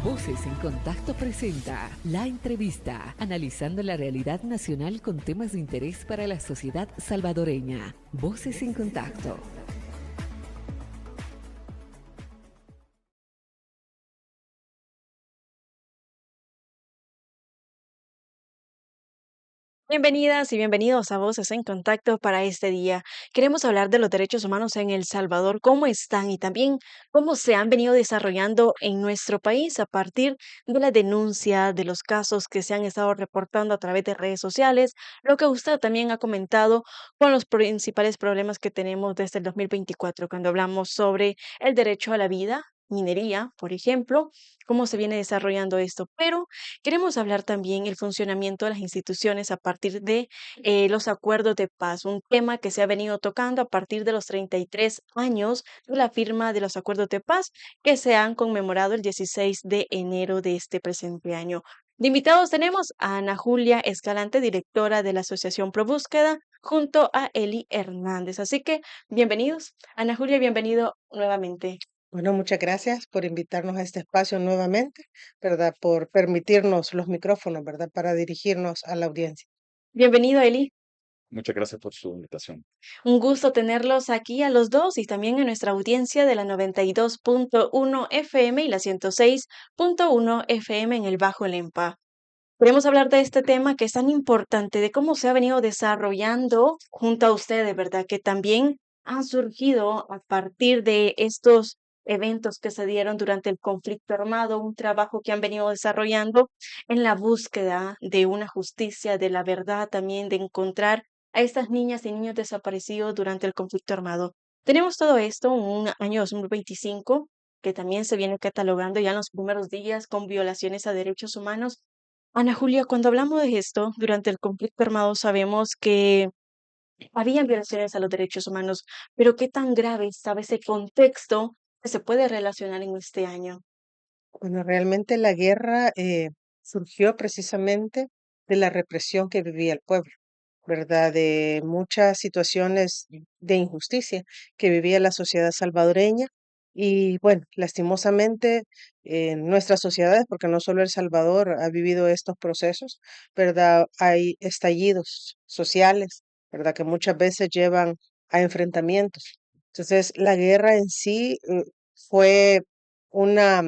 Voces en Contacto presenta La Entrevista, analizando la realidad nacional con temas de interés para la sociedad salvadoreña. Voces en Contacto. Bienvenidas y bienvenidos a Voces en Contacto para este día. Queremos hablar de los derechos humanos en El Salvador, cómo están y también cómo se han venido desarrollando en nuestro país a partir de la denuncia de los casos que se han estado reportando a través de redes sociales, lo que usted también ha comentado con los principales problemas que tenemos desde el 2024, cuando hablamos sobre el derecho a la vida, minería, por ejemplo, cómo se viene desarrollando esto. Pero queremos hablar también el funcionamiento de las instituciones a partir de los acuerdos de paz, un tema que se ha venido tocando a partir de los 33 años de la firma de los acuerdos de paz que se han conmemorado el 16 de enero de este presente año. De invitados tenemos a Ana Julia Escalante, directora de la Asociación Pro Búsqueda, junto a Eli Hernández. Así que bienvenidos. Ana Julia, bienvenido nuevamente. Bueno, muchas gracias por invitarnos a este espacio nuevamente, ¿verdad? Por permitirnos los micrófonos, ¿verdad? Para dirigirnos a la audiencia. Bienvenido, Eli. Muchas gracias por su invitación. Un gusto tenerlos aquí a los dos y también en nuestra audiencia de la 92.1 FM y la 106.1 FM en el Bajo Lempa. Queremos hablar de este tema que es tan importante, de cómo se ha venido desarrollando junto a ustedes, ¿verdad? Que también han surgido a partir de estos eventos que se dieron durante el conflicto armado, un trabajo que han venido desarrollando en la búsqueda de una justicia, de la verdad, también de encontrar a estas niñas y niños desaparecidos durante el conflicto armado. Tenemos todo esto en un año 2025 que también se viene catalogando ya en los primeros días con violaciones a derechos humanos. Ana Julia, cuando hablamos de esto, durante el conflicto armado sabemos que habían violaciones a los derechos humanos, pero ¿qué tan grave estaba ese contexto que se puede relacionar en este año? Bueno, realmente la guerra surgió precisamente de la represión que vivía el pueblo, ¿verdad? De muchas situaciones de injusticia que vivía la sociedad salvadoreña. Y bueno, lastimosamente en nuestras sociedades, porque no solo El Salvador ha vivido estos procesos, ¿verdad? Hay estallidos sociales, ¿verdad? Que muchas veces llevan a enfrentamientos. Entonces, la guerra en sí fue una,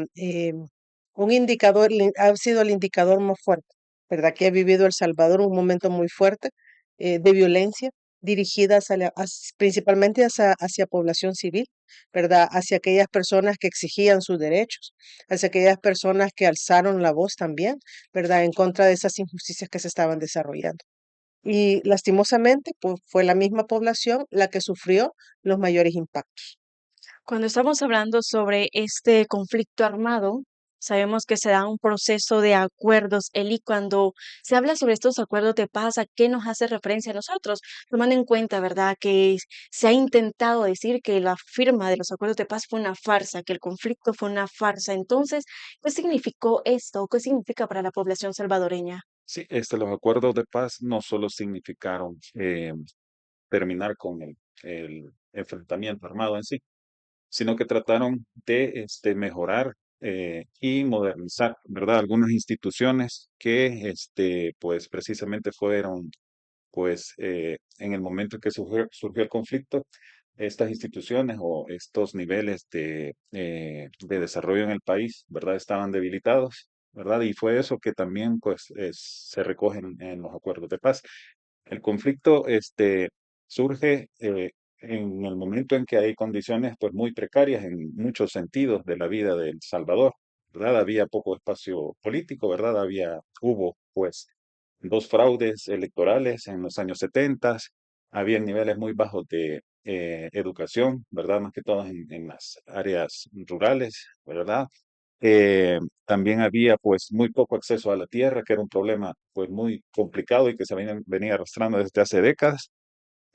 un indicador, ha sido el indicador más fuerte, ¿verdad? Que ha vivido El Salvador un momento muy fuerte de violencia dirigida principalmente hacia población civil, ¿verdad? Hacia aquellas personas que exigían sus derechos, hacia aquellas personas que alzaron la voz también, ¿verdad? En contra de esas injusticias que se estaban desarrollando. Y lastimosamente, pues, fue la misma población la que sufrió los mayores impactos. Cuando estamos hablando sobre este conflicto armado, sabemos que se da un proceso de acuerdos. Eli, cuando se habla sobre estos acuerdos de paz, ¿a qué nos hace referencia a nosotros? Tomando en cuenta, ¿verdad?, que se ha intentado decir que la firma de los acuerdos de paz fue una farsa, que el conflicto fue una farsa. Entonces, ¿qué significó esto? ¿Qué significa para la población salvadoreña? Sí, los acuerdos de paz no solo significaron terminar con el enfrentamiento armado en sí, sino que trataron de mejorar y modernizar, ¿verdad? Algunas instituciones que pues precisamente fueron, pues en el momento en que surgió el conflicto, estas instituciones o estos niveles de desarrollo en el país, ¿verdad? Estaban debilitados, ¿verdad? Y fue eso que también, pues, se recoge en los acuerdos de paz. El conflicto, surge en el momento en que hay condiciones, pues, muy precarias en muchos sentidos de la vida de El Salvador, ¿verdad? Había poco espacio político, ¿verdad? Hubo, pues, dos fraudes electorales en los años 70, había niveles muy bajos de educación, ¿verdad? Más que todo en las áreas rurales, ¿verdad? También había pues muy poco acceso a la tierra, que era un problema pues muy complicado y que venía arrastrando desde hace décadas.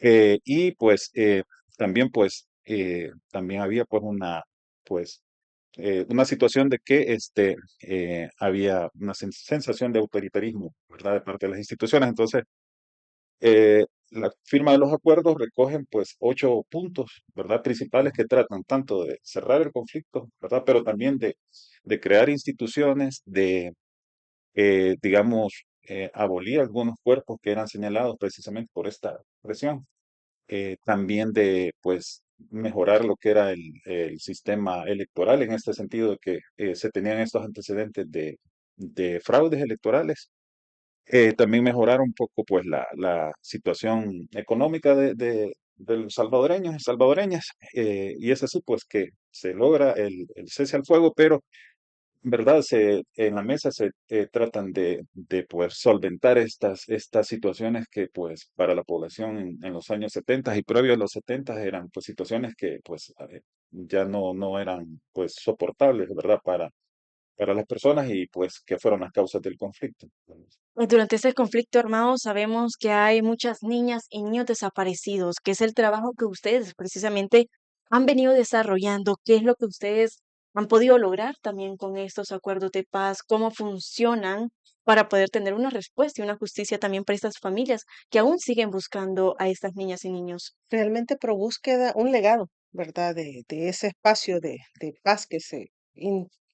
Y pues también pues también había pues una situación de que había una sensación de autoritarismo, ¿verdad? De parte de las instituciones. Entonces, la firma de los acuerdos recogen pues 8 puntos, ¿verdad? Principales que tratan tanto de cerrar el conflicto, ¿verdad? Pero también de crear instituciones, digamos, abolir algunos cuerpos que eran señalados precisamente por esta presión. También de, pues, mejorar lo que era el sistema electoral en este sentido de que se tenían estos antecedentes de fraudes electorales. También mejorar un poco, pues, la situación económica de los salvadoreños y salvadoreñas. Y es así, pues, que se logra el cese al fuego, pero ¿verdad? En la mesa se tratan de poder solventar estas situaciones que pues para la población en los años 70 y previo a los 70 eran pues situaciones que pues ya no eran pues soportables, ¿verdad? Para las personas y pues que fueron las causas del conflicto. Durante este conflicto armado sabemos que hay muchas niñas y niños desaparecidos, que es el trabajo que ustedes precisamente han venido desarrollando. ¿Qué es lo que ustedes han podido lograr también con estos acuerdos de paz? ¿Cómo funcionan para poder tener una respuesta y una justicia también para estas familias que aún siguen buscando a estas niñas y niños? Realmente Pro Búsqueda, un legado, ¿verdad? De ese espacio de paz que se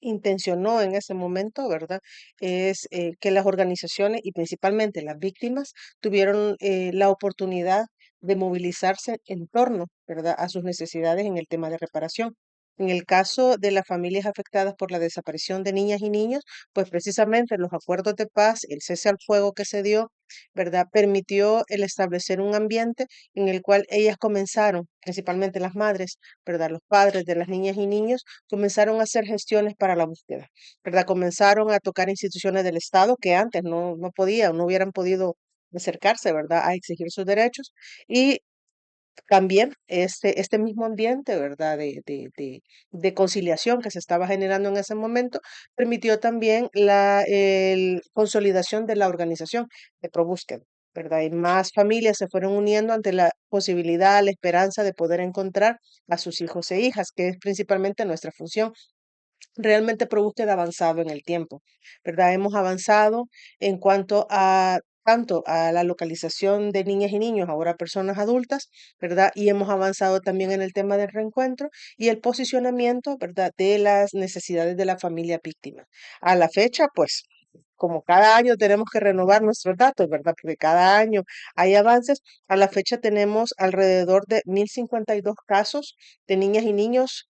intencionó en ese momento, ¿verdad? Es que las organizaciones y principalmente las víctimas tuvieron la oportunidad de movilizarse en torno, ¿verdad? A sus necesidades en el tema de reparación. En el caso de las familias afectadas por la desaparición de niñas y niños, pues precisamente los acuerdos de paz, el cese al fuego que se dio, ¿verdad? Permitió el establecer un ambiente en el cual ellas comenzaron, principalmente las madres, ¿verdad? Los padres de las niñas y niños comenzaron a hacer gestiones para la búsqueda, ¿verdad? Comenzaron a tocar instituciones del Estado que antes no podían, no hubieran podido acercarse, ¿verdad? A exigir sus derechos y también este mismo ambiente, ¿verdad? De conciliación que se estaba generando en ese momento, permitió también la consolidación de la organización de ProBúsqueda, ¿verdad? Y más familias se fueron uniendo ante la posibilidad, la esperanza de poder encontrar a sus hijos e hijas, que es principalmente nuestra función. Realmente ProBúsqueda ha avanzado en el tiempo, ¿verdad? Hemos avanzado en cuanto a tanto a la localización de niñas y niños, ahora personas adultas, ¿verdad? Y hemos avanzado también en el tema del reencuentro y el posicionamiento, ¿verdad? De las necesidades de la familia víctima. A la fecha, pues, como cada año tenemos que renovar nuestros datos, ¿verdad? Porque cada año hay avances. A la fecha tenemos alrededor de 1052 casos de niñas y niños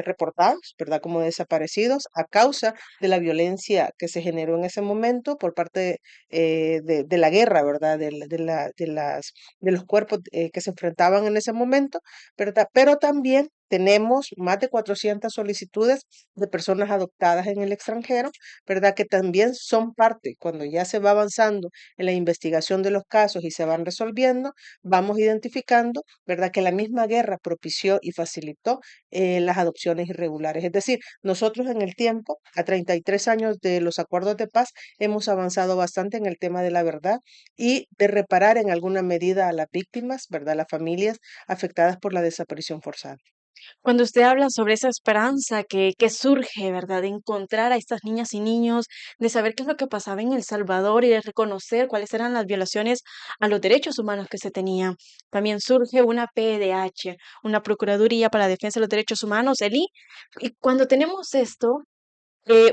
reportados, ¿verdad? Como desaparecidos a causa de la violencia que se generó en ese momento por parte de la guerra, ¿verdad? De los cuerpos que se enfrentaban en ese momento, ¿verdad? Pero también tenemos más de 400 solicitudes de personas adoptadas en el extranjero, ¿verdad? Que también son parte, cuando ya se va avanzando en la investigación de los casos y se van resolviendo, vamos identificando, ¿verdad? Que la misma guerra propició y facilitó las adopciones irregulares. Es decir, nosotros en el tiempo, a 33 años de los acuerdos de paz, hemos avanzado bastante en el tema de la verdad y de reparar en alguna medida a las víctimas, ¿verdad? Las familias afectadas por la desaparición forzada. Cuando usted habla sobre esa esperanza que surge, ¿verdad? De encontrar a estas niñas y niños, de saber qué es lo que pasaba en El Salvador y de reconocer cuáles eran las violaciones a los derechos humanos que se tenían. También surge una PDH, una Procuraduría para la Defensa de los Derechos Humanos, el I. Y cuando tenemos esto,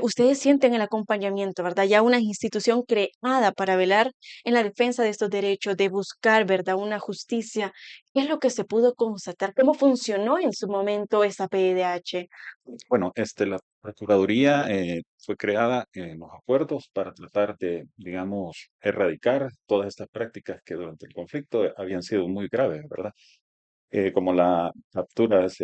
ustedes sienten el acompañamiento, ¿verdad? Ya una institución creada para velar en la defensa de estos derechos, de buscar, ¿verdad? Una justicia. ¿Qué es lo que se pudo constatar? ¿Cómo funcionó en su momento esa PDH? Bueno, la Procuraduría fue creada en los acuerdos para tratar de, digamos, erradicar todas estas prácticas que durante el conflicto habían sido muy graves, ¿verdad? Como las capturas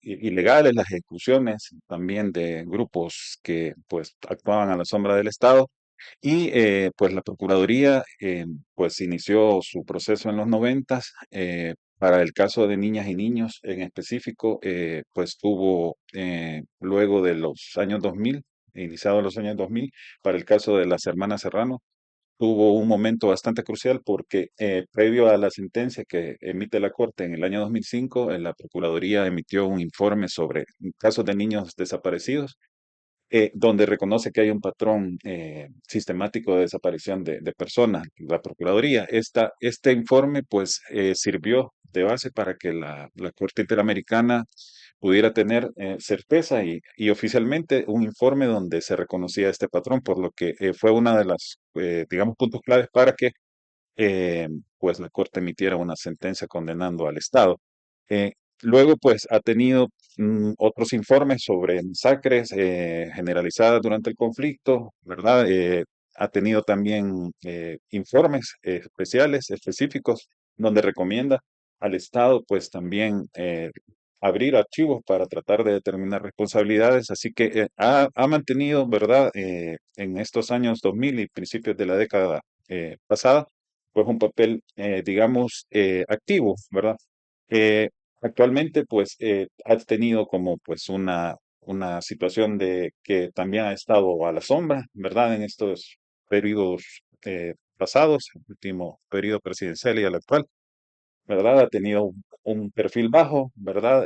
ilegales, las ejecuciones también de grupos que pues actuaban a la sombra del Estado y pues la Procuraduría pues inició su proceso en los noventas. Para el caso de niñas y niños en específico, pues tuvo luego de los años 2000, iniciados los años 2000, para el caso de las hermanas Serrano, tuvo un momento bastante crucial porque previo a la sentencia que emite la Corte en el año 2005, la Procuraduría emitió un informe sobre casos de niños desaparecidos donde reconoce que hay un patrón sistemático de desaparición de personas, la Procuraduría. Este informe pues sirvió de base para que la Corte Interamericana pudiera tener certeza y oficialmente un informe donde se reconocía este patrón, por lo que fue una de las, digamos, puntos claves para que eh, pues la Corte emitiera una sentencia condenando al Estado. Eh, Luego, pues ha tenido otros informes sobre masacres generalizadas durante el conflicto, ¿verdad? Ha tenido también informes especiales, específicos, donde recomienda al Estado, pues también abrir archivos para tratar de determinar responsabilidades. Así que ha mantenido, ¿verdad? En estos años 2000 y principios de la década pasada, pues un papel, digamos, activo, ¿verdad? Eh, Actualmente, pues, ha tenido como, pues, una situación de que también ha estado a la sombra, ¿verdad? En estos periodos pasados, el último periodo presidencial y el actual, ¿verdad? Ha tenido un perfil bajo, ¿verdad?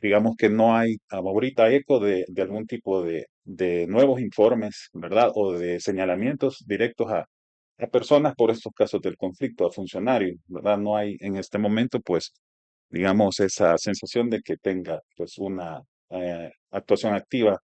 Digamos que no hay ahorita eco de algún tipo de nuevos informes, ¿verdad? O de señalamientos directos a personas por estos casos del conflicto, a funcionarios, ¿verdad? No hay en este momento, pues, digamos, esa sensación de que tenga, pues, una actuación activa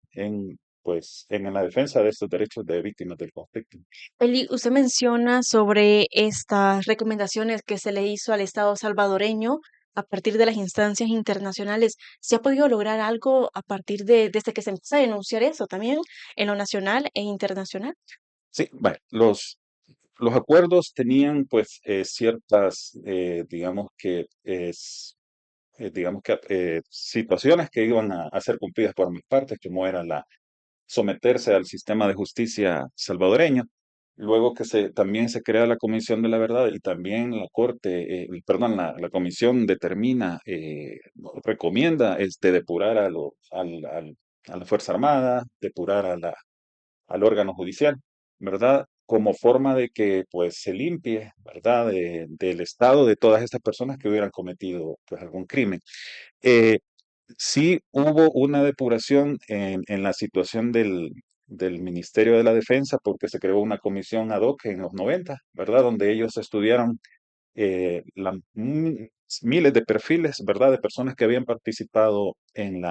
pues, en la defensa de estos derechos de víctimas del conflicto. Eli, usted menciona sobre estas recomendaciones que se le hizo al Estado salvadoreño a partir de las instancias internacionales. ¿Se ha podido lograr algo a partir desde que se empezó a denunciar eso también en lo nacional e internacional? Sí, bueno, los acuerdos tenían, pues, ciertas, digamos que situaciones que iban a ser cumplidas por ambas partes, como era someterse al sistema de justicia salvadoreño. Luego que también se crea la Comisión de la Verdad y también la Corte, perdón, la Comisión determina, recomienda depurar a la Fuerza Armada, depurar al órgano judicial, ¿verdad? Como forma de que pues se limpie, ¿verdad? Del Estado de todas estas personas que hubieran cometido pues algún crimen. Eh, sí hubo una depuración en la situación del Ministerio de la Defensa porque se creó una comisión ad hoc en los 90, ¿verdad? Donde ellos estudiaron miles de perfiles, ¿verdad? De personas que habían participado en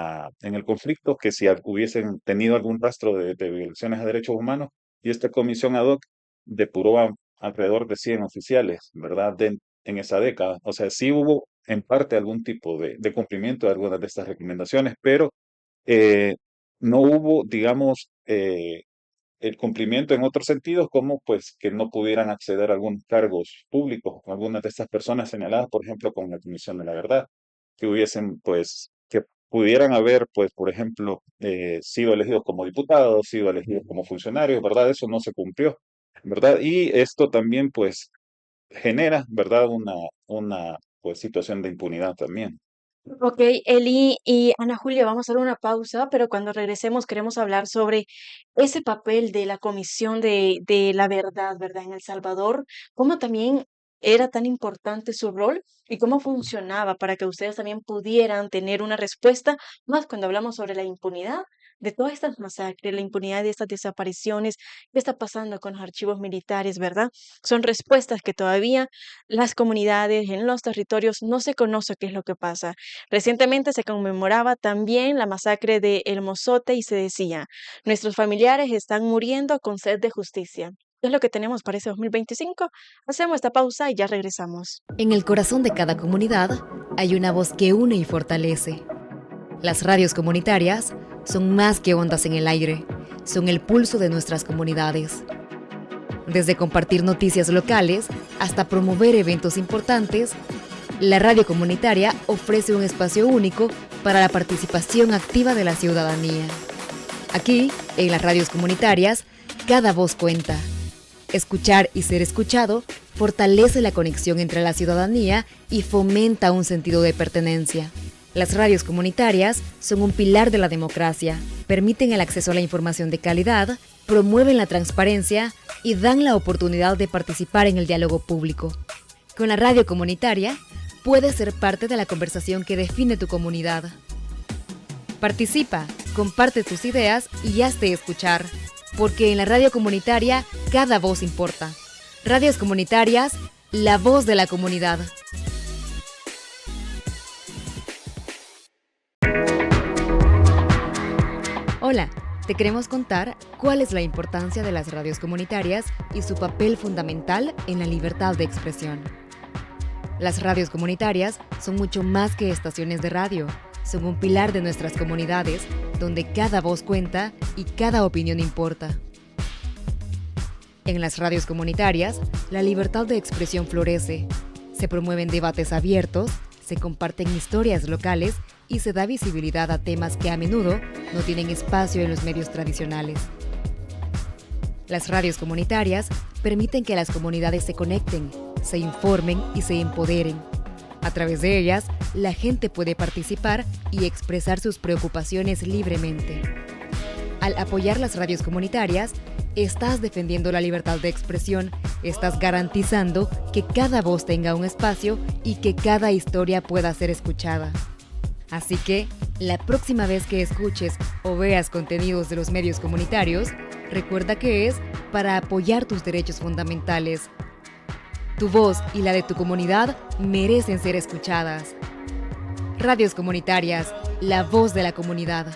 el conflicto, que si hubiesen tenido algún rastro de violaciones a derechos humanos, y esta comisión ad hoc depuró alrededor de 100 oficiales, ¿verdad? En esa década. O sea, sí hubo en parte algún tipo de cumplimiento de algunas de estas recomendaciones, pero eh, no hubo, digamos, el cumplimiento en otros sentidos, como pues que no pudieran acceder a algunos cargos públicos, algunas de estas personas señaladas, por ejemplo, con la Comisión de la Verdad, que hubiesen pues, que pudieran haber, pues, por ejemplo, sido elegidos como diputados, sido elegidos como funcionarios, ¿verdad? Eso no se cumplió, ¿verdad? Y esto también, pues, genera, ¿verdad? Una pues, situación de impunidad también. Ok, Eli y Ana Julia, vamos a hacer una pausa, pero cuando regresemos queremos hablar sobre ese papel de la Comisión de la Verdad, ¿verdad? En El Salvador, cómo también era tan importante su rol y cómo funcionaba para que ustedes también pudieran tener una respuesta, más cuando hablamos sobre la impunidad de todas estas masacres, la impunidad de estas desapariciones, qué está pasando con los archivos militares, ¿verdad? Son respuestas que todavía las comunidades en los territorios no se conoce qué es lo que pasa. Recientemente se conmemoraba también la masacre de El Mozote y se decía, nuestros familiares están muriendo con sed de justicia. ¿Qué es lo que tenemos para ese 2025? Hacemos esta pausa y ya regresamos. En el corazón de cada comunidad hay una voz que une y fortalece. Las radios comunitarias son más que ondas en el aire, son el pulso de nuestras comunidades. Desde compartir noticias locales hasta promover eventos importantes, la radio comunitaria ofrece un espacio único para la participación activa de la ciudadanía. Aquí, en las radios comunitarias, cada voz cuenta. Escuchar y ser escuchado fortalece la conexión entre la ciudadanía y fomenta un sentido de pertenencia. Las radios comunitarias son un pilar de la democracia, permiten el acceso a la información de calidad, promueven la transparencia y dan la oportunidad de participar en el diálogo público. Con la radio comunitaria, puedes ser parte de la conversación que define tu comunidad. Participa, Comparte tus ideas y hazte escuchar, porque en la radio comunitaria cada voz importa. Radios comunitarias, la voz de la comunidad. Hola, te queremos contar cuál es la importancia de las radios comunitarias y su papel fundamental en la libertad de expresión. Las radios comunitarias son mucho más que estaciones de radio, son un pilar de nuestras comunidades, donde cada voz cuenta y cada opinión importa. En las radios comunitarias, la libertad de expresión florece, se promueven debates abiertos, se comparten historias locales y se da visibilidad a temas que a menudo no tienen espacio en los medios tradicionales. Las radios comunitarias permiten que las comunidades se conecten, se informen y se empoderen. A través de ellas, la gente puede participar y expresar sus preocupaciones libremente. Al apoyar las radios comunitarias, estás defendiendo la libertad de expresión, estás garantizando que cada voz tenga un espacio y que cada historia pueda ser escuchada. Así que, la próxima vez que escuches o veas contenidos de los medios comunitarios, recuerda que es para apoyar tus derechos fundamentales. Tu voz y la de tu comunidad merecen ser escuchadas. Radios comunitarias, la voz de la comunidad.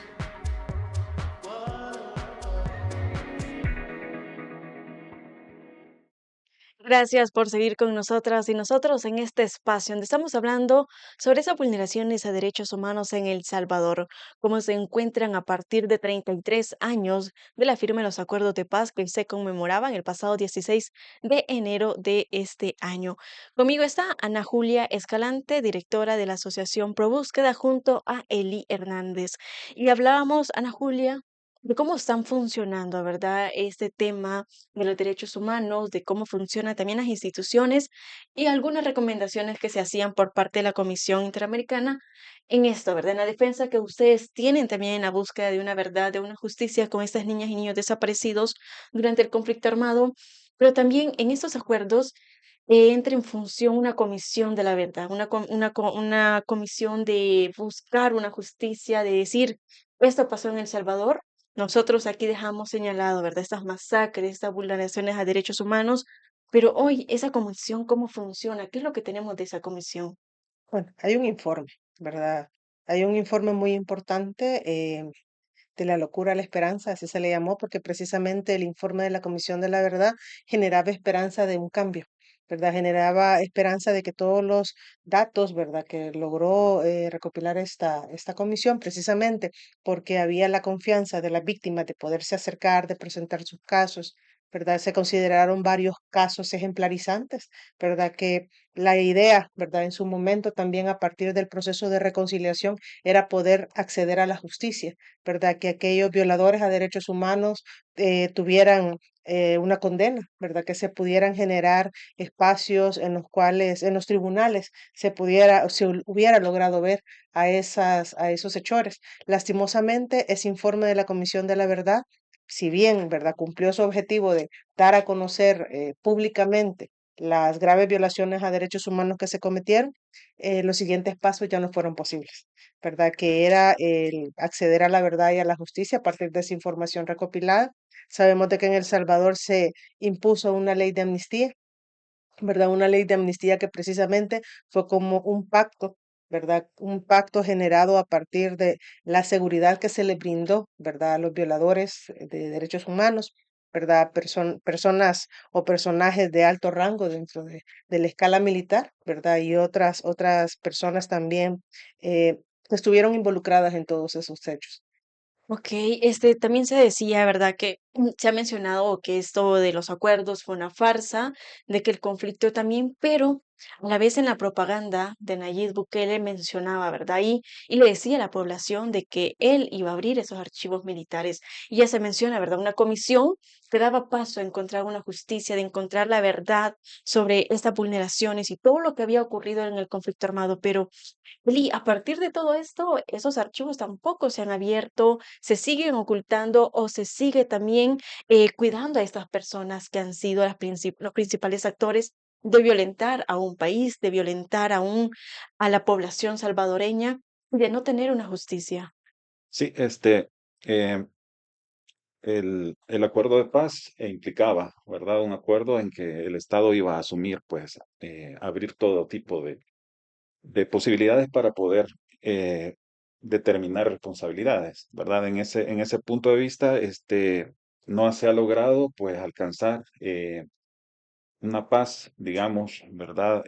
Gracias por seguir con nosotras y nosotros en este espacio donde estamos hablando sobre esas vulneraciones a derechos humanos en El Salvador, cómo se encuentran a partir de 33 años de la firma de los acuerdos de paz que se conmemoraban el pasado 16 de enero de este año. Conmigo está Ana Julia Escalante, directora de la Asociación Pro Búsqueda, junto a Eli Hernández. Y hablábamos, Ana Julia, de cómo están funcionando, ¿verdad? Este tema de los derechos humanos, de cómo funcionan también las instituciones y algunas recomendaciones que se hacían por parte de la Comisión Interamericana en esto, ¿verdad? En la defensa que ustedes tienen también en la búsqueda de una verdad, de una justicia con estas niñas y niños desaparecidos durante el conflicto armado, pero también en estos acuerdos entra en función una comisión de la verdad, una comisión de buscar una justicia, de decir, esto pasó en El Salvador. Nosotros aquí dejamos señalado, ¿verdad? Estas masacres, estas vulneraciones a derechos humanos, pero hoy esa comisión, ¿cómo funciona? ¿Qué es lo que tenemos de esa comisión? Bueno, hay un informe, ¿verdad? Hay un informe muy importante de la locura a la esperanza, así se le llamó, porque precisamente el informe de la Comisión de la Verdad generaba esperanza de un cambio, ¿verdad? Generaba esperanza de que todos los datos, ¿verdad? Que logró recopilar esta comisión, precisamente porque había la confianza de las víctimas de poderse acercar, de presentar sus casos, ¿verdad? Se consideraron varios casos ejemplarizantes, ¿verdad? Que la idea, ¿verdad? En su momento también a partir del proceso de reconciliación era poder acceder a la justicia, ¿verdad? Que aquellos violadores a derechos humanos tuvieran una condena, ¿verdad? Que se pudieran generar espacios en los cuales, en los tribunales, hubiera logrado ver a esos hechores. Lastimosamente, ese informe de la Comisión de la Verdad, si bien, ¿verdad? Cumplió su objetivo de dar a conocer públicamente las graves violaciones a derechos humanos que se cometieron, los siguientes pasos ya no fueron posibles. ¿Verdad? Que era el acceder a la verdad y a la justicia a partir de esa información recopilada. Sabemos de que en El Salvador se impuso una ley de amnistía, ¿verdad? Una ley de amnistía que precisamente fue como un pacto, ¿verdad? Un pacto generado a partir de la seguridad que se le brindó, ¿verdad? A los violadores de derechos humanos, ¿verdad? Personas o personajes de alto rango dentro de la escala militar, ¿verdad? Y otras personas también que estuvieron involucradas en todos esos hechos. Ok, también se decía, ¿verdad? Que se ha mencionado que esto de los acuerdos fue una farsa, de que el conflicto también, pero a la vez en la propaganda de Nayib Bukele mencionaba, ¿verdad? Y le decía a la población de que él iba a abrir esos archivos militares. Y ya se menciona, ¿verdad? Una comisión que daba paso a encontrar una justicia, de encontrar la verdad sobre estas vulneraciones y todo lo que había ocurrido en el conflicto armado, pero Eli, a partir de todo esto, esos archivos tampoco se han abierto, se siguen ocultando o se sigue también cuidando a estas personas que han sido los principales actores de violentar a un país, de violentar a la población salvadoreña y de no tener una justicia. Sí, Eh, el acuerdo de paz implicaba, ¿verdad? Un acuerdo en que el Estado iba a asumir, pues, abrir todo tipo de posibilidades para poder eh, determinar responsabilidades, ¿verdad? En ese punto de vista, no se ha logrado, pues, alcanzar una paz, digamos, ¿verdad?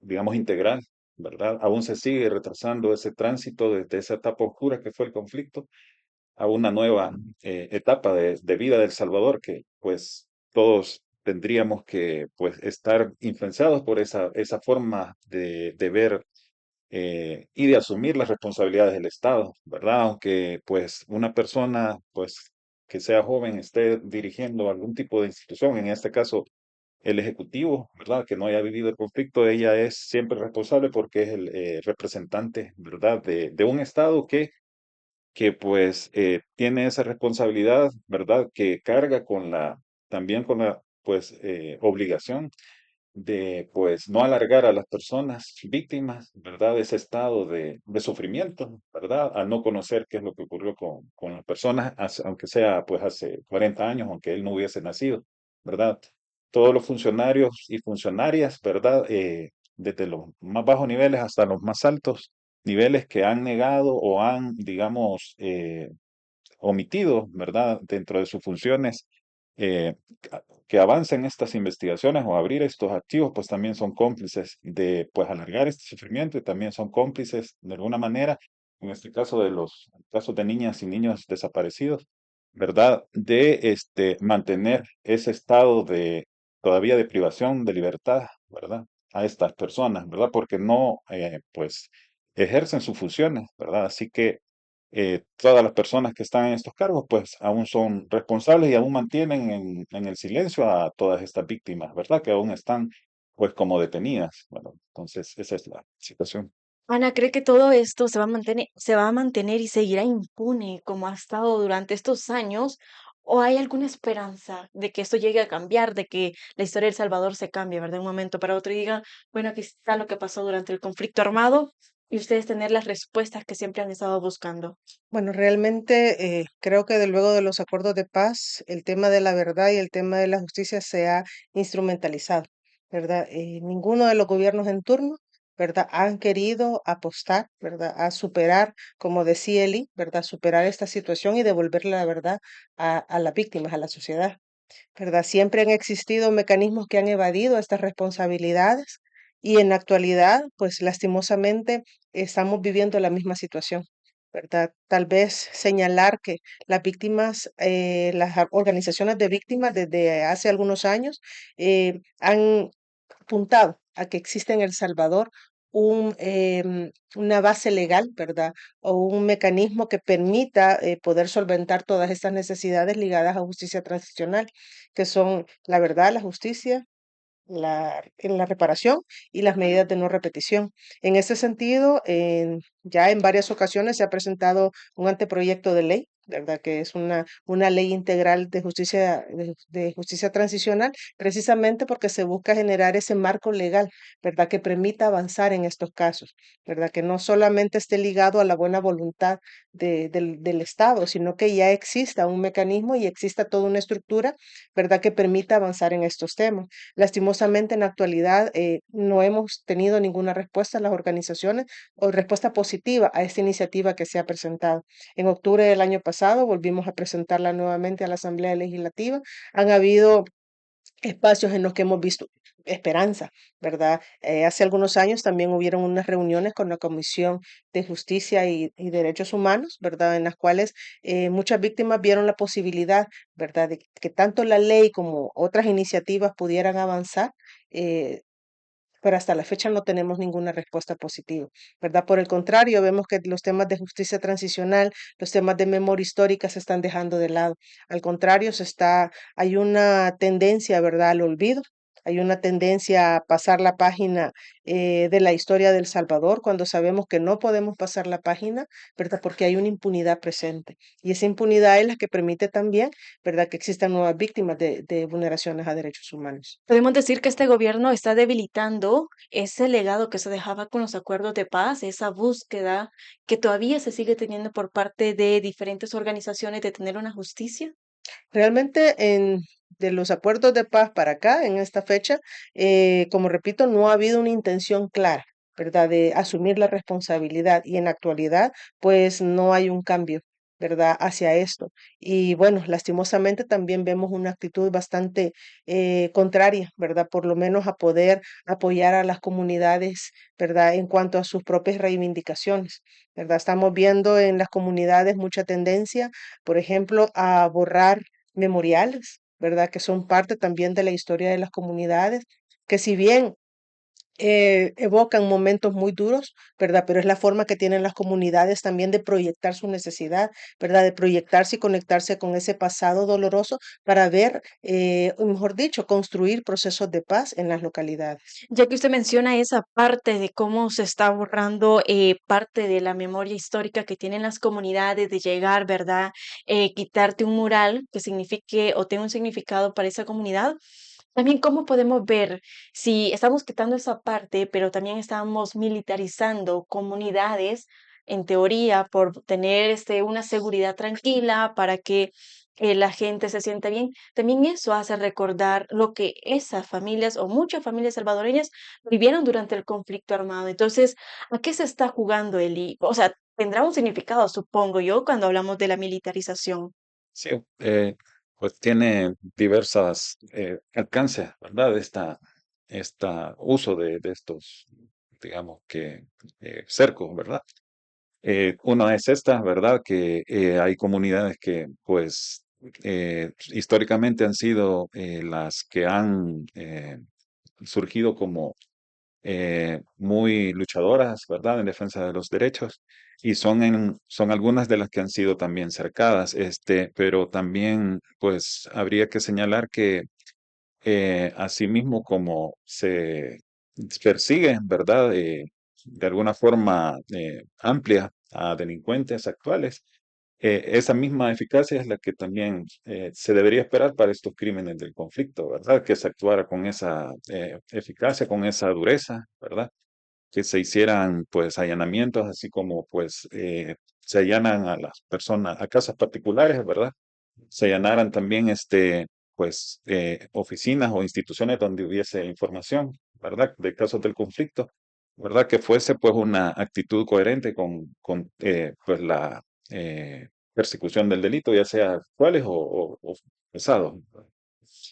Digamos, integral, ¿verdad? Aún se sigue retrasando ese tránsito desde esa etapa oscura que fue el conflicto a una nueva etapa de vida del Salvador, que pues todos tendríamos que pues estar influenciados por esa forma de ver y de asumir las responsabilidades del Estado, ¿verdad? Aunque pues una persona pues que sea joven esté dirigiendo algún tipo de institución, en este caso el Ejecutivo, ¿verdad? Que no haya vivido el conflicto, ella es siempre responsable porque es el representante, ¿verdad? De un Estado que pues tiene esa responsabilidad, ¿verdad? Que carga con también con la pues obligación de pues no alargar a las personas víctimas, ¿verdad? Ese estado de sufrimiento, ¿verdad? Al no conocer qué es lo que ocurrió con las personas, aunque sea pues hace 40 años, aunque él no hubiese nacido, ¿verdad? Todos los funcionarios y funcionarias, ¿verdad? Desde los más bajos niveles hasta los más altos niveles que han negado o han, digamos, omitido, ¿verdad? Dentro de sus funciones, eh, que avancen estas investigaciones o abrir estos archivos, pues también son cómplices de, pues, alargar este sufrimiento y también son cómplices de alguna manera, en este caso de los casos de niñas y niños desaparecidos, ¿verdad? De mantener ese estado de todavía de privación de libertad, ¿verdad? A estas personas, ¿verdad? Porque no, pues, ejercen sus funciones, ¿verdad? Así que todas las personas que están en estos cargos, pues aún son responsables y aún mantienen en el silencio a todas estas víctimas, ¿verdad? Que aún están, pues, como detenidas. Bueno, entonces esa es la situación. Ana, ¿cree que todo esto se va a mantener y seguirá impune como ha estado durante estos años? ¿O hay alguna esperanza de que esto llegue a cambiar, de que la historia de El Salvador se cambie, ¿verdad? De un momento para otro y diga, bueno, aquí está lo que pasó durante el conflicto armado y ustedes tener las respuestas que siempre han estado buscando. Bueno, realmente creo que luego de los acuerdos de paz, el tema de la verdad y el tema de la justicia se ha instrumentalizado, ¿verdad? Ninguno de los gobiernos en turno, ¿verdad? Han querido apostar, ¿verdad? A superar, como decía Eli, ¿verdad? Superar esta situación y devolverle la verdad a las víctimas, a la sociedad. ¿Verdad? Siempre han existido mecanismos que han evadido estas responsabilidades y en la actualidad, pues lastimosamente, estamos viviendo la misma situación, ¿verdad? Tal vez señalar que las víctimas, organizaciones de víctimas desde hace algunos años han apuntado a que existe en El Salvador una base legal, ¿verdad? O un mecanismo que permita poder solventar todas estas necesidades ligadas a justicia transicional, que son la verdad, la justicia, en la reparación y las medidas de no repetición. En ese sentido, ya en varias ocasiones se ha presentado un anteproyecto de ley, ¿verdad? Que es una ley integral de justicia transicional, precisamente porque se busca generar ese marco legal, ¿verdad? Que permita avanzar en estos casos, ¿verdad? Que no solamente esté ligado a la buena voluntad del Estado, sino que ya exista un mecanismo y exista toda una estructura, ¿verdad? Que permita avanzar en estos temas. Lastimosamente, en la actualidad no hemos tenido ninguna respuesta a las organizaciones o respuesta positiva a esta iniciativa que se ha presentado. En octubre del año pasado volvimos a presentarla nuevamente a la Asamblea Legislativa. Han habido espacios en los que hemos visto esperanza, ¿verdad? Hace algunos años también hubieron unas reuniones con la Comisión de Justicia y Derechos Humanos, ¿verdad? En las cuales muchas víctimas vieron la posibilidad, ¿verdad? De que tanto la ley como otras iniciativas pudieran avanzar. eh, pero hasta la fecha no tenemos ninguna respuesta positiva, ¿verdad? Por el contrario, vemos que los temas de justicia transicional, los temas de memoria histórica se están dejando de lado. Al contrario, hay una tendencia, ¿verdad?, al olvido, Hay una tendencia a pasar la página de la historia de El Salvador cuando sabemos que no podemos pasar la página, ¿verdad? Porque hay una impunidad presente. Y esa impunidad es la que permite también, ¿verdad?, que existan nuevas víctimas de vulneraciones a derechos humanos. Podemos decir que este gobierno está debilitando ese legado que se dejaba con los acuerdos de paz, esa búsqueda que todavía se sigue teniendo por parte de diferentes organizaciones de tener una justicia. Realmente de los acuerdos de paz para acá, en esta fecha, como repito, no ha habido una intención clara, ¿verdad?, de asumir la responsabilidad y en la actualidad, pues no hay un cambio, ¿verdad?, hacia esto. Y bueno, lastimosamente también vemos una actitud bastante contraria, ¿verdad?, por lo menos a poder apoyar a las comunidades, ¿verdad?, en cuanto a sus propias reivindicaciones, ¿verdad? Estamos viendo en las comunidades mucha tendencia, por ejemplo, a borrar memoriales, ¿verdad? Que son parte también de la historia de las comunidades, que si bien evocan momentos muy duros, ¿verdad? Pero es la forma que tienen las comunidades también de proyectar su necesidad, ¿verdad? De proyectarse y conectarse con ese pasado doloroso para ver, o mejor dicho, construir procesos de paz en las localidades. Ya que usted menciona esa parte de cómo se está borrando parte de la memoria histórica que tienen las comunidades de llegar, ¿verdad? Quitarte un mural que signifique o tenga un significado para esa comunidad. También cómo podemos ver si estamos quitando esa parte, pero también estamos militarizando comunidades, en teoría, por tener una seguridad tranquila para que la gente se sienta bien. También eso hace recordar lo que esas familias o muchas familias salvadoreñas vivieron durante el conflicto armado. Entonces, ¿a qué se está jugando o sea, tendrá un significado, supongo yo, cuando hablamos de la militarización? Sí, pues tiene diversas alcances, ¿verdad? Esta uso de estos, digamos que, cercos, ¿verdad? Una es esta, ¿verdad? Que hay comunidades que, pues, históricamente han sido las que han surgido como muy luchadoras, ¿verdad?, en defensa de los derechos, y son algunas de las que han sido también cercadas, pero también, pues, habría que señalar que asimismo como se persigue, ¿verdad?, de alguna forma amplia a delincuentes actuales, esa misma eficacia es la que también se debería esperar para estos crímenes del conflicto, ¿verdad? Que se actuara con esa eficacia, con esa dureza, ¿verdad? Que se hicieran pues allanamientos, así como pues se allanan a las personas, a casas particulares, ¿verdad? Se allanaran también pues oficinas o instituciones donde hubiese información, ¿verdad? De casos del conflicto, ¿verdad? Que fuese pues una actitud coherente con pues la persecución del delito, ya sea actuales o pesados.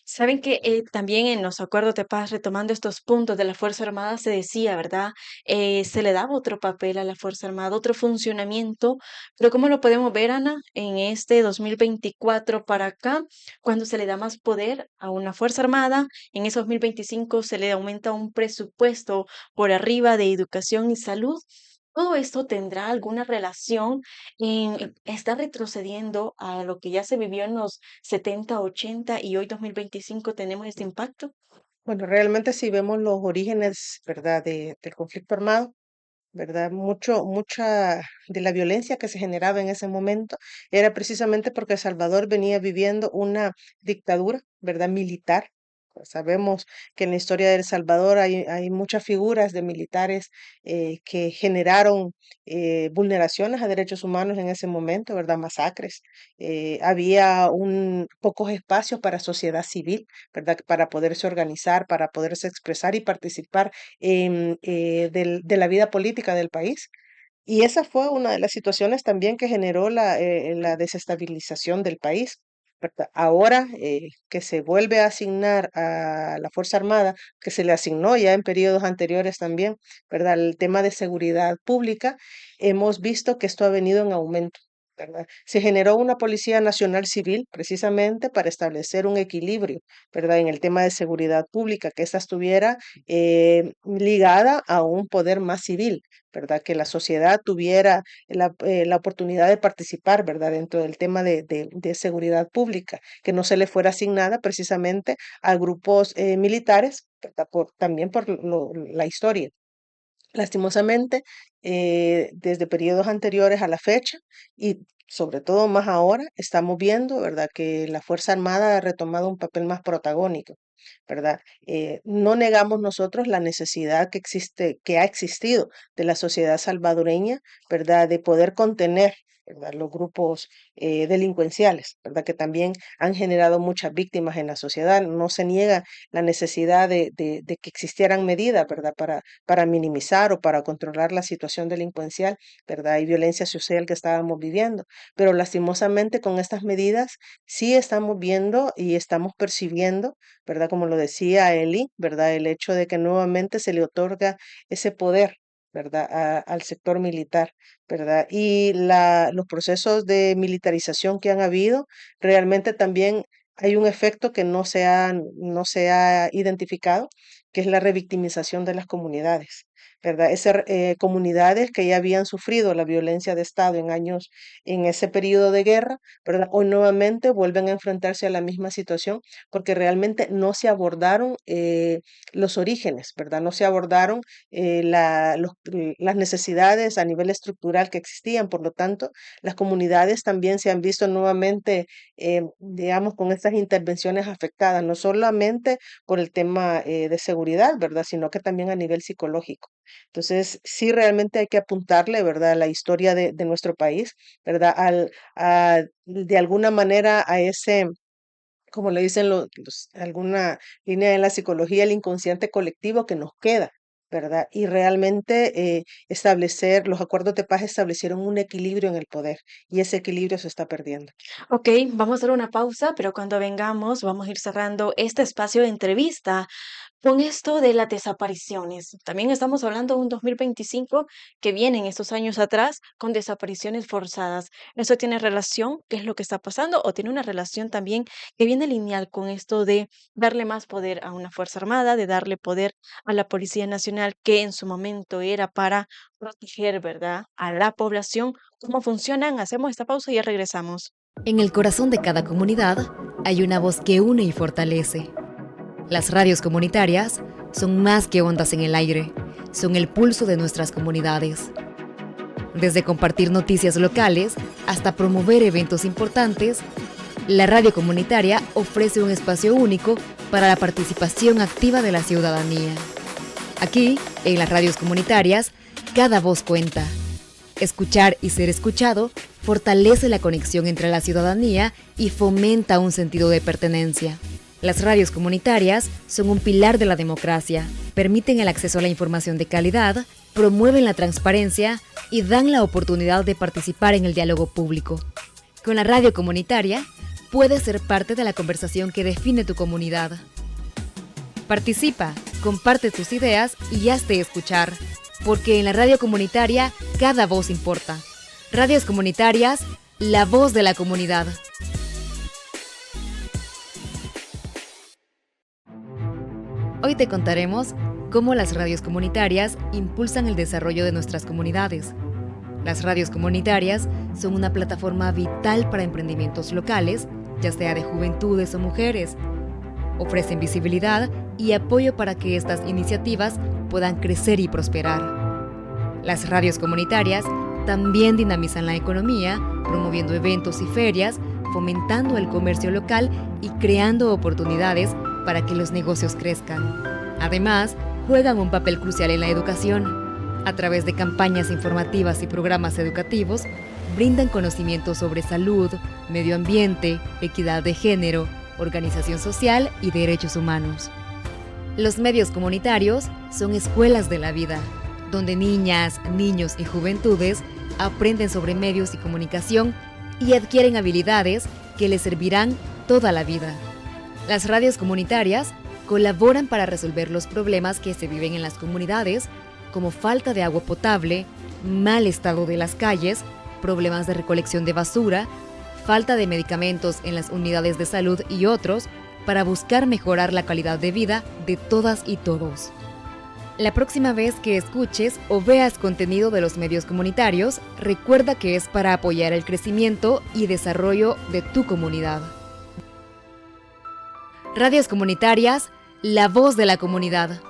Saben que también en los acuerdos de paz, retomando estos puntos de la Fuerza Armada, se decía, ¿verdad? Se le daba otro papel a la Fuerza Armada, otro funcionamiento, pero ¿cómo lo podemos ver, Ana, en este 2024 para acá, cuando se le da más poder a una Fuerza Armada? En ese 2025 se le aumenta un presupuesto por arriba de educación y salud. ¿Todo esto tendrá alguna relación está retrocediendo a lo que ya se vivió en los 70, 80 y hoy 2025 tenemos este impacto? Bueno, realmente si vemos los orígenes, ¿verdad?, del conflicto armado, ¿verdad? Mucha de la violencia que se generaba en ese momento era precisamente porque El Salvador venía viviendo una dictadura, ¿verdad?, militar. Sabemos que en la historia de El Salvador hay muchas figuras de militares que generaron vulneraciones a derechos humanos en ese momento, ¿verdad? Masacres. Había pocos espacios para sociedad civil, ¿verdad? Para poderse organizar, para poderse expresar y participar de la vida política del país. Y esa fue una de las situaciones también que generó la desestabilización del país, ¿verdad? Ahora que se vuelve a asignar a la Fuerza Armada, que se le asignó ya en periodos anteriores también, ¿verdad? El tema de seguridad pública, hemos visto que esto ha venido en aumento. ¿verdad? Se generó una Policía Nacional Civil precisamente para establecer un equilibrio, ¿verdad? En el tema de seguridad pública, que ésta estuviera ligada a un poder más civil, ¿verdad? Que la sociedad tuviera la oportunidad de participar, ¿verdad? Dentro del tema de seguridad pública, que no se le fuera asignada precisamente a grupos militares, ¿verdad? También por la historia. Lastimosamente, desde periodos anteriores a la fecha y sobre todo más ahora, estamos viendo, ¿verdad?, que la Fuerza Armada ha retomado un papel más protagónico, ¿verdad? No negamos nosotros la necesidad que existe, que ha existido de la sociedad salvadoreña, ¿verdad?, de poder contener, ¿verdad?, los grupos delincuenciales, ¿verdad?, que también han generado muchas víctimas en la sociedad. No se niega la necesidad de que existieran medidas, ¿verdad?, para minimizar o para controlar la situación delincuencial, ¿verdad? Y violencia social que estábamos viviendo. Pero lastimosamente con estas medidas sí estamos viendo y estamos percibiendo, ¿verdad? Como lo decía Eli, ¿verdad? El hecho de que nuevamente se le otorga ese poder, ¿verdad? Al sector militar, ¿verdad? Y los procesos de militarización que han habido, realmente también hay un efecto que no se ha identificado, que es la revictimización de las comunidades, ¿verdad? Esas comunidades que ya habían sufrido la violencia de Estado en años, en ese periodo de guerra, ¿verdad? Hoy nuevamente vuelven a enfrentarse a la misma situación porque realmente no se abordaron los orígenes, ¿verdad? No se abordaron las necesidades a nivel estructural que existían. Por lo tanto, las comunidades también se han visto nuevamente, digamos, con estas intervenciones afectadas, no solamente por el tema de seguridad, ¿verdad? Sino que también a nivel psicológico. Entonces, sí, realmente hay que apuntarle, ¿verdad?, a la historia de nuestro país, ¿verdad? De alguna manera a ese, como le dicen alguna línea en la psicología, el inconsciente colectivo que nos queda, ¿verdad? Y realmente los acuerdos de paz establecieron un equilibrio en el poder y ese equilibrio se está perdiendo. Ok, vamos a hacer una pausa, pero cuando vengamos vamos a ir cerrando este espacio de entrevista con esto de las desapariciones. También estamos hablando de un 2025 que viene en estos años atrás con desapariciones forzadas. ¿Eso tiene relación? ¿Qué es lo que está pasando? ¿O tiene una relación también que viene lineal con esto de darle más poder a una Fuerza Armada, de darle poder a la Policía Nacional que en su momento era para proteger, ¿verdad?, a la población? ¿Cómo funcionan? Hacemos esta pausa y ya regresamos. En el corazón de cada comunidad hay una voz que une y fortalece. Las radios comunitarias son más que ondas en el aire, son el pulso de nuestras comunidades. Desde compartir noticias locales hasta promover eventos importantes, la radio comunitaria ofrece un espacio único para la participación activa de la ciudadanía. Aquí, en las radios comunitarias, cada voz cuenta. Escuchar y ser escuchado fortalece la conexión entre la ciudadanía y fomenta un sentido de pertenencia. Las radios comunitarias son un pilar de la democracia, permiten el acceso a la información de calidad, promueven la transparencia y dan la oportunidad de participar en el diálogo público. Con la radio comunitaria, puedes ser parte de la conversación que define tu comunidad. Participa, comparte tus ideas y hazte escuchar, porque en la radio comunitaria cada voz importa. Radios comunitarias, la voz de la comunidad. Hoy te contaremos cómo las radios comunitarias impulsan el desarrollo de nuestras comunidades. Las radios comunitarias son una plataforma vital para emprendimientos locales, ya sea de juventudes o mujeres. Ofrecen visibilidad y apoyo para que estas iniciativas puedan crecer y prosperar. Las radios comunitarias también dinamizan la economía, promoviendo eventos y ferias, fomentando el comercio local y creando oportunidades para que los negocios crezcan. Además, juegan un papel crucial en la educación. A través de campañas informativas y programas educativos, brindan conocimientos sobre salud, medio ambiente, equidad de género, organización social y derechos humanos. Los medios comunitarios son escuelas de la vida, donde niñas, niños y juventudes aprenden sobre medios y comunicación y adquieren habilidades que les servirán toda la vida. Las radios comunitarias colaboran para resolver los problemas que se viven en las comunidades, como falta de agua potable, mal estado de las calles, problemas de recolección de basura, falta de medicamentos en las unidades de salud y otros para buscar mejorar la calidad de vida de todas y todos. La próxima vez que escuches o veas contenido de los medios comunitarios, recuerda que es para apoyar el crecimiento y desarrollo de tu comunidad. Radios comunitarias, la voz de la comunidad.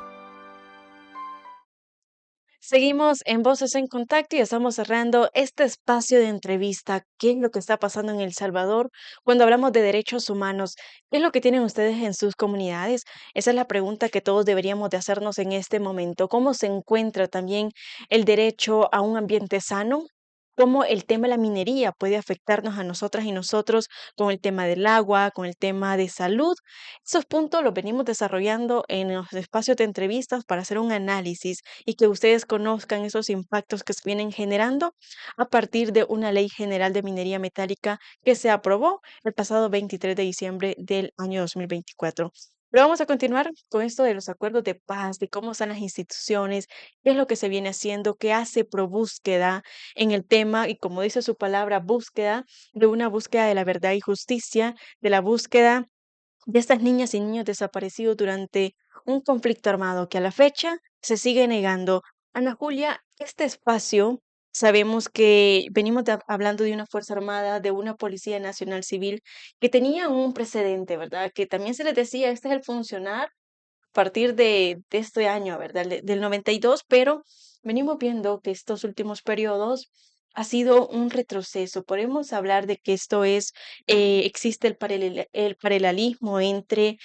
Seguimos en Voces en Contacto y estamos cerrando este espacio de entrevista. ¿Qué es lo que está pasando en El Salvador cuando hablamos de derechos humanos? ¿Qué es lo que tienen ustedes en sus comunidades? Esa es la pregunta que todos deberíamos de hacernos en este momento. ¿Cómo se encuentra también el derecho a un ambiente sano? ¿Cómo el tema de la minería puede afectarnos a nosotras y nosotros con el tema del agua, con el tema de salud? Esos puntos los venimos desarrollando en los espacios de entrevistas para hacer un análisis y que ustedes conozcan esos impactos que se vienen generando a partir de una ley general de minería metálica que se aprobó el pasado 23 de diciembre del año 2024. Pero vamos a continuar con esto de los acuerdos de paz, de cómo están las instituciones, qué es lo que se viene haciendo, qué hace Probúsqueda en el tema y como dice su palabra, búsqueda de una búsqueda de la verdad y justicia, de la búsqueda de estas niñas y niños desaparecidos durante un conflicto armado que a la fecha se sigue negando. Ana Julia, este espacio, sabemos que venimos hablando de una Fuerza Armada, de una Policía Nacional Civil, que tenía un precedente, ¿verdad? Que también se les decía, este es el funcionar a partir de este año, ¿verdad? Del 92, pero venimos viendo que estos últimos periodos ha sido un retroceso. Podemos hablar de que esto es, existe el paralelismo entre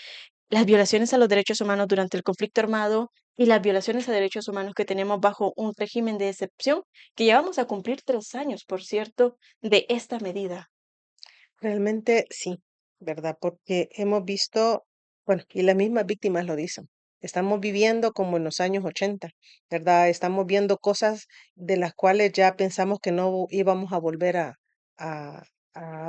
las violaciones a los derechos humanos durante el conflicto armado y las violaciones a derechos humanos que tenemos bajo un régimen de excepción, que ya vamos a cumplir 3 años, por cierto, de esta medida. Realmente sí, ¿verdad? Porque hemos visto, bueno, y las mismas víctimas lo dicen. Estamos viviendo como en los años 80, ¿verdad? Estamos viendo cosas de las cuales ya pensamos que no íbamos a volver a, a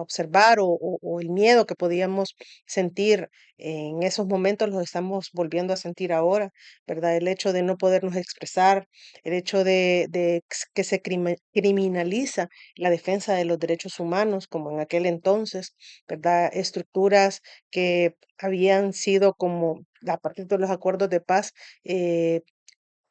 observar o el miedo que podíamos sentir en esos momentos los estamos volviendo a sentir ahora, ¿verdad? El hecho de no podernos expresar, el hecho de que se criminaliza la defensa de los derechos humanos, como en aquel entonces, ¿verdad? Estructuras que habían sido como, a partir de los acuerdos de paz, eh,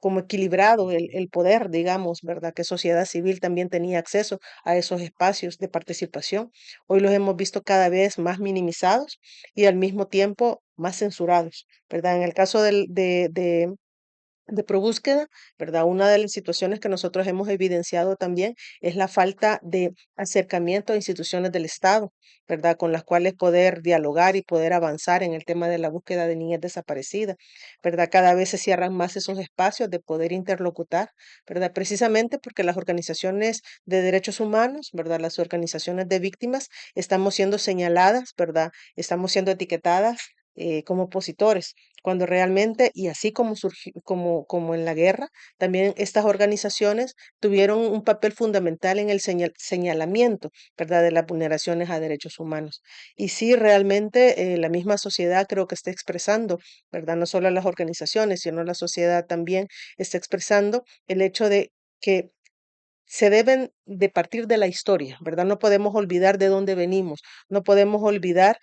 como equilibrado el poder, digamos, ¿verdad? Que sociedad civil también tenía acceso a esos espacios de participación. Hoy los hemos visto cada vez más minimizados y al mismo tiempo más censurados, ¿verdad? En el caso de ProBúsqueda, ¿verdad? Una de las situaciones que nosotros hemos evidenciado también es la falta de acercamiento a instituciones del Estado, ¿verdad? Con las cuales poder dialogar y poder avanzar en el tema de la búsqueda de niñas desaparecidas, ¿verdad? Cada vez se cierran más esos espacios de poder interlocutar, ¿verdad? Precisamente porque las organizaciones de derechos humanos, ¿verdad? Las organizaciones de víctimas, estamos siendo señaladas, ¿verdad? Estamos siendo etiquetadas como opositores cuando realmente, y así como surgió, como en la guerra, también estas organizaciones tuvieron un papel fundamental en el señalamiento, ¿verdad?, de las vulneraciones a derechos humanos. Y sí, realmente la misma sociedad creo que está expresando, ¿verdad? No solo las organizaciones, sino la sociedad también está expresando el hecho de que se deben de partir de la historia, ¿verdad? No podemos olvidar de dónde venimos, no podemos olvidar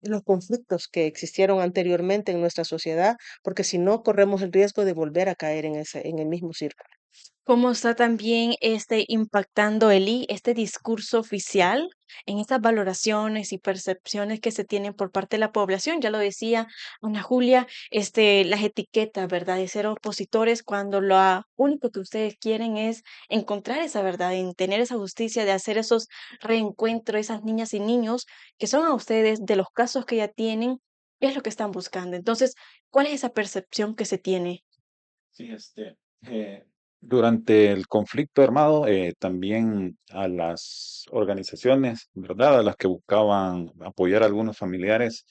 los conflictos que existieron anteriormente en nuestra sociedad, porque si no, corremos el riesgo de volver a caer en el mismo círculo. ¿Cómo está también impactando este discurso oficial en estas valoraciones y percepciones que se tienen por parte de la población? Ya lo decía Ana Julia, las etiquetas, ¿verdad? De ser opositores cuando lo único que ustedes quieren es encontrar esa verdad, en tener esa justicia, de hacer esos reencuentros, esas niñas y niños que son a ustedes de los casos que ya tienen, ¿qué es lo que están buscando? Entonces, ¿cuál es esa percepción que se tiene? Sí, durante el conflicto armado, también a las organizaciones, ¿verdad? A las que buscaban apoyar a algunos familiares,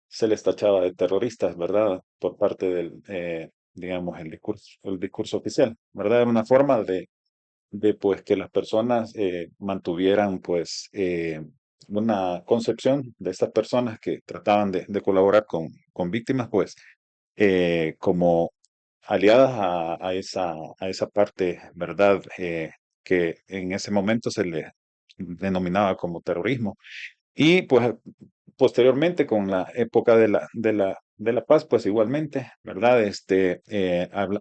se les tachaba de terroristas, ¿verdad? Por parte del, digamos, el discurso oficial, ¿verdad? Era una forma de pues, que las personas mantuvieran, pues, una concepción de estas personas que trataban de colaborar con víctimas, pues, como aliadas a esa parte, ¿verdad? Que en ese momento denominaba como terrorismo. Y pues posteriormente, con la época de la paz, pues igualmente, ¿verdad?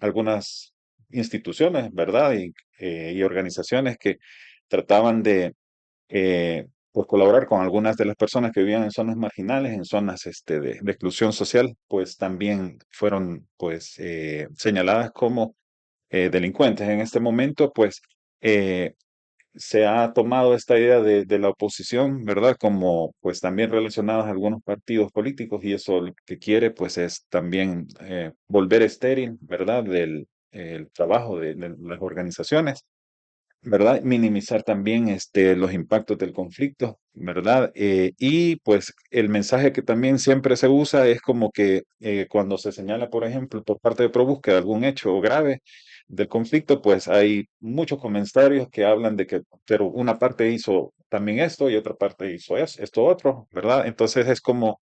Algunas instituciones, ¿verdad? Y organizaciones que trataban de pues colaborar con algunas de las personas que vivían en zonas marginales, en zonas de exclusión social, pues también fueron pues señaladas como delincuentes. En este momento, pues eh, se ha tomado esta idea de la oposición, ¿verdad? Como pues también relacionadas a algunos partidos políticos, y eso lo que quiere pues es también volver estéril, ¿verdad? Del el trabajo de las organizaciones, ¿verdad? Minimizar también los impactos del conflicto, ¿verdad? Y pues el mensaje que también siempre se usa es como que cuando se señala, por ejemplo, por parte de ProBúsqueda algún hecho grave del conflicto, pues hay muchos comentarios que hablan de que, pero una parte hizo también esto y otra parte hizo esto otro, ¿verdad? Entonces es como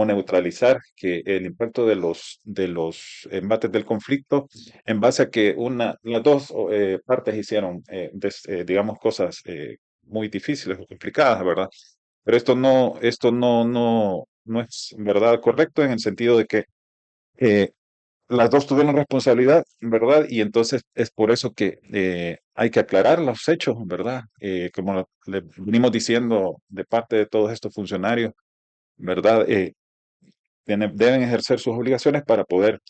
neutralizar que el impacto de los embates del conflicto en base a que las dos partes hicieron, digamos, cosas muy difíciles o complicadas, ¿verdad? Pero esto no es, ¿verdad?, correcto en el sentido de que eh, las dos tuvieron responsabilidad, ¿verdad? Y entonces es por eso que hay que aclarar los hechos, ¿verdad? Como le venimos diciendo de parte de todos estos funcionarios, ¿verdad? Deben ejercer sus obligaciones para poder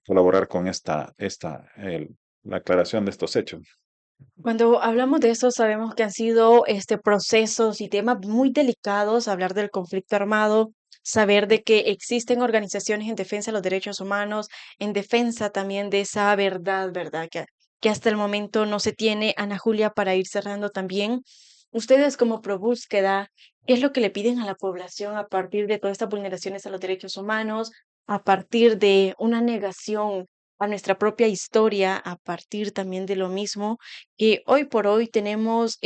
colaborar con la aclaración de estos hechos. Cuando hablamos de eso, sabemos que han sido procesos y temas muy delicados, hablar del conflicto armado, saber de que existen organizaciones en defensa de los derechos humanos, en defensa también de esa verdad, ¿verdad? Que hasta el momento no se tiene. Ana Julia, para ir cerrando también, ustedes como ProBúsqueda, ¿qué es lo que le piden a la población a partir de todas estas vulneraciones a los derechos humanos, a partir de una negación a nuestra propia historia, a partir también de lo mismo? Que hoy por hoy tenemos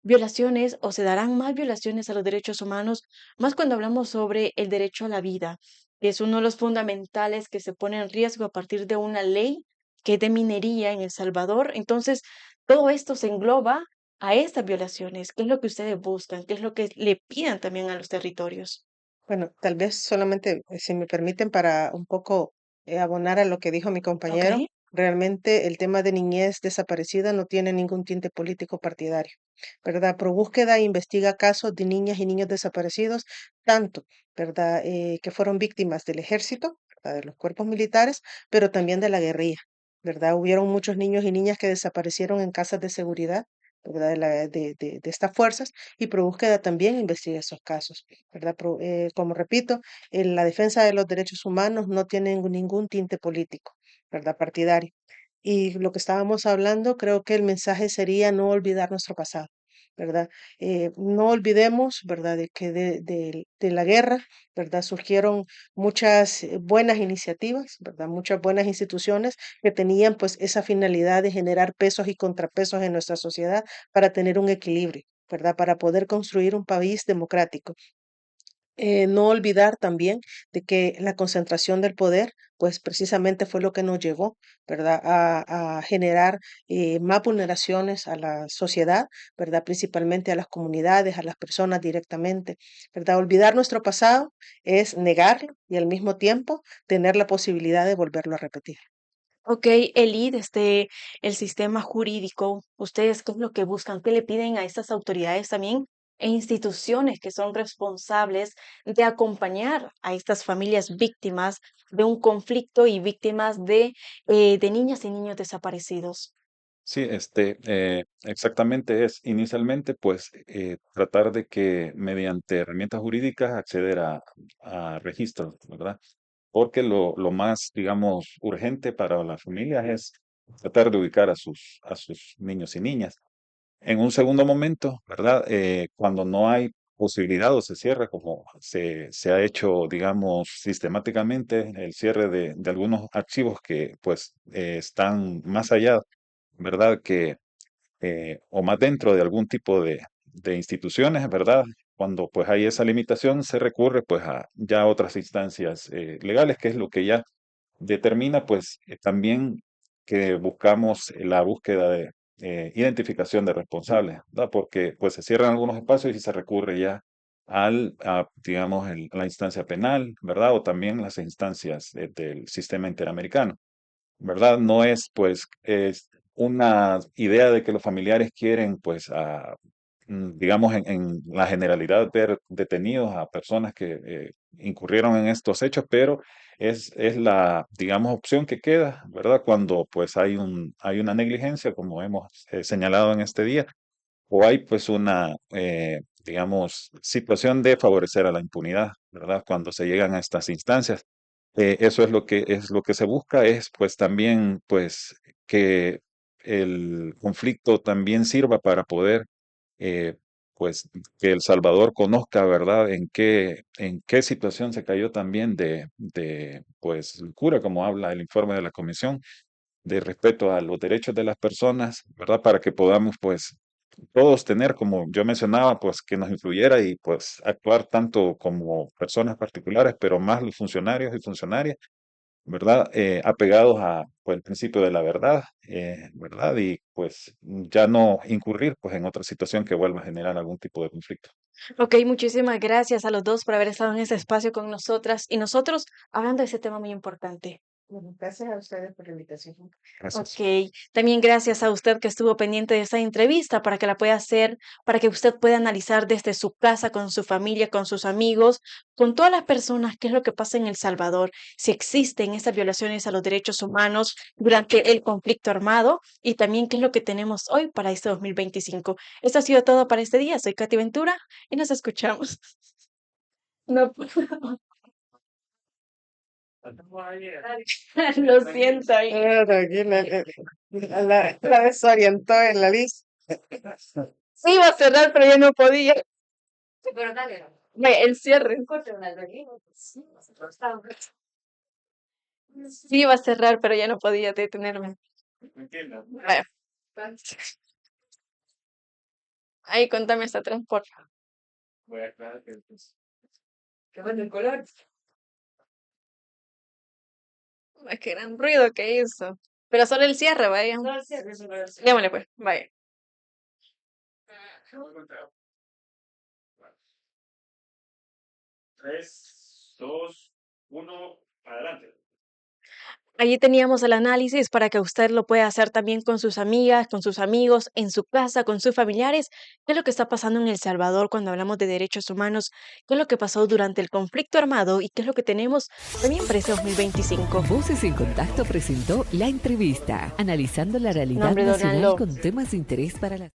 violaciones o se darán más violaciones a los derechos humanos, más cuando hablamos sobre el derecho a la vida, que es uno de los fundamentales que se pone en riesgo a partir de una ley que es de minería en El Salvador. Entonces, todo esto se engloba a estas violaciones. ¿Qué es lo que ustedes buscan? ¿Qué es lo que le piden también a los territorios? Bueno, tal vez solamente, si me permiten, para un poco abonar a lo que dijo mi Ok, compañero, realmente el tema de niñez desaparecida no tiene ningún tinte político partidario, ¿verdad? ProBúsqueda investiga casos de niñas y niños desaparecidos, tanto, ¿verdad? Que fueron víctimas del ejército, ¿verdad? De los cuerpos militares, pero también de la guerrilla, ¿verdad? Hubieron muchos niños y niñas que desaparecieron en casas de seguridad, ¿verdad? De estas fuerzas, y ProBúsqueda también investiga esos casos. ¿Verdad? Como repito, la defensa de los derechos humanos no tiene ningún tinte político, ¿verdad? Partidario. Y lo que estábamos hablando, creo que el mensaje sería no olvidar nuestro pasado, ¿verdad? No olvidemos, ¿verdad?, de que de la guerra, ¿verdad?, surgieron muchas buenas iniciativas, ¿verdad?, muchas buenas instituciones que tenían pues esa finalidad de generar pesos y contrapesos en nuestra sociedad para tener un equilibrio, ¿verdad?, para poder construir un país democrático. No olvidar también de que la concentración del poder, pues precisamente fue lo que nos llevó, ¿verdad?, a generar más vulneraciones a la sociedad, ¿verdad?, principalmente a las comunidades, a las personas directamente, ¿verdad? Olvidar nuestro pasado es negarlo y al mismo tiempo tener la posibilidad de volverlo a repetir. ok, Eli, desde el sistema jurídico, ¿ustedes qué es lo que buscan? ¿Qué le piden a estas autoridades también e instituciones que son responsables de acompañar a estas familias víctimas de un conflicto y víctimas de niñas y niños desaparecidos? Sí, exactamente es inicialmente pues tratar de que mediante herramientas jurídicas acceder a registros, ¿verdad? Porque lo más, digamos, urgente para las familias es tratar de ubicar a sus niños y niñas. En un segundo momento, ¿verdad? Cuando no hay posibilidad o se cierra, como se ha hecho, digamos, sistemáticamente, el cierre de algunos archivos que pues están más allá, ¿verdad? O más dentro de algún tipo de instituciones, ¿verdad? Cuando pues hay esa limitación, se recurre pues a ya otras instancias legales, que es lo que ya determina pues también que buscamos la búsqueda identificación de responsables, ¿verdad? Porque pues se cierran algunos espacios y se recurre ya digamos, a la instancia penal, ¿verdad? O también las instancias del sistema interamericano, ¿verdad? No es, pues, es una idea de que los familiares quieren, pues, digamos, en la generalidad, ver detenidos a personas que incurrieron en estos hechos, pero es la, digamos, opción que queda, ¿verdad? Cuando, pues, hay una negligencia, como hemos señalado en este día, o hay, pues, una, digamos, situación de favorecer a la impunidad, ¿verdad? Cuando se llegan a estas instancias. Eso es lo que se busca, es pues también pues que el conflicto también sirva para poder eh, pues que El Salvador conozca, ¿verdad?, en qué situación se cayó también de pues locura, como habla el informe de la comisión, de respeto a los derechos de las personas, ¿verdad? Para que podamos pues todos tener, como yo mencionaba, pues que nos influyera y pues actuar tanto como personas particulares, pero más los funcionarios y funcionarias, ¿verdad? Apegados a pues, el principio de la verdad, ¿verdad? Y pues ya no incurrir pues en otra situación que vuelva a generar algún tipo de conflicto. Ok, muchísimas gracias a los dos por haber estado en este espacio con nosotras y nosotros hablando de ese tema muy importante. Bueno, gracias a ustedes por la invitación. Gracias. Ok, también gracias a usted que estuvo pendiente de esta entrevista para que la pueda hacer, para que usted pueda analizar desde su casa, con su familia, con sus amigos, con todas las personas, qué es lo que pasa en El Salvador, si existen estas violaciones a los derechos humanos durante el conflicto armado y también qué es lo que tenemos hoy para este 2025. Esto ha sido todo para este día. Soy Katy Ventura y nos escuchamos. No, lo siento. Tranquila, la desorientó en la lista. Sí, iba a cerrar, pero ya no podía. Ve, el cierre. Sí, iba a cerrar, pero ya no podía detenerme. Vaya. Ahí, contame esta transporte. Qué bueno el color. Qué gran ruido que hizo. Pero solo el cierre, vaya. Démosle pues, vaya. Tres, dos, uno, adelante. Allí teníamos el análisis para que usted lo pueda hacer también con sus amigas, con sus amigos, en su casa, con sus familiares. ¿Qué es lo que está pasando en El Salvador cuando hablamos de derechos humanos? ¿Qué es lo que pasó durante el conflicto armado? ¿Y qué es lo que tenemos también para ese 2025? Voces en Contacto presentó La Entrevista, analizando la realidad Nombre de nacional Orlando. con temas de interés para la...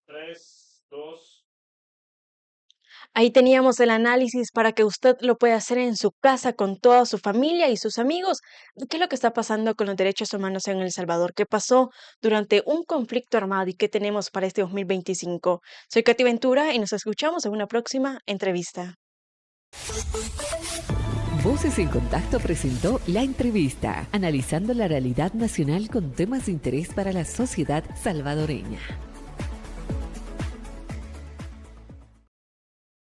Tres, dos. Ahí teníamos el análisis para que usted lo pueda hacer en su casa con toda su familia y sus amigos. ¿Qué es lo que está pasando con los derechos humanos en El Salvador? ¿Qué pasó durante un conflicto armado y qué tenemos para este 2025? Soy Katy Ventura y nos escuchamos en una próxima entrevista. Voces en Contacto presentó La Entrevista, analizando la realidad nacional con temas de interés para la sociedad salvadoreña.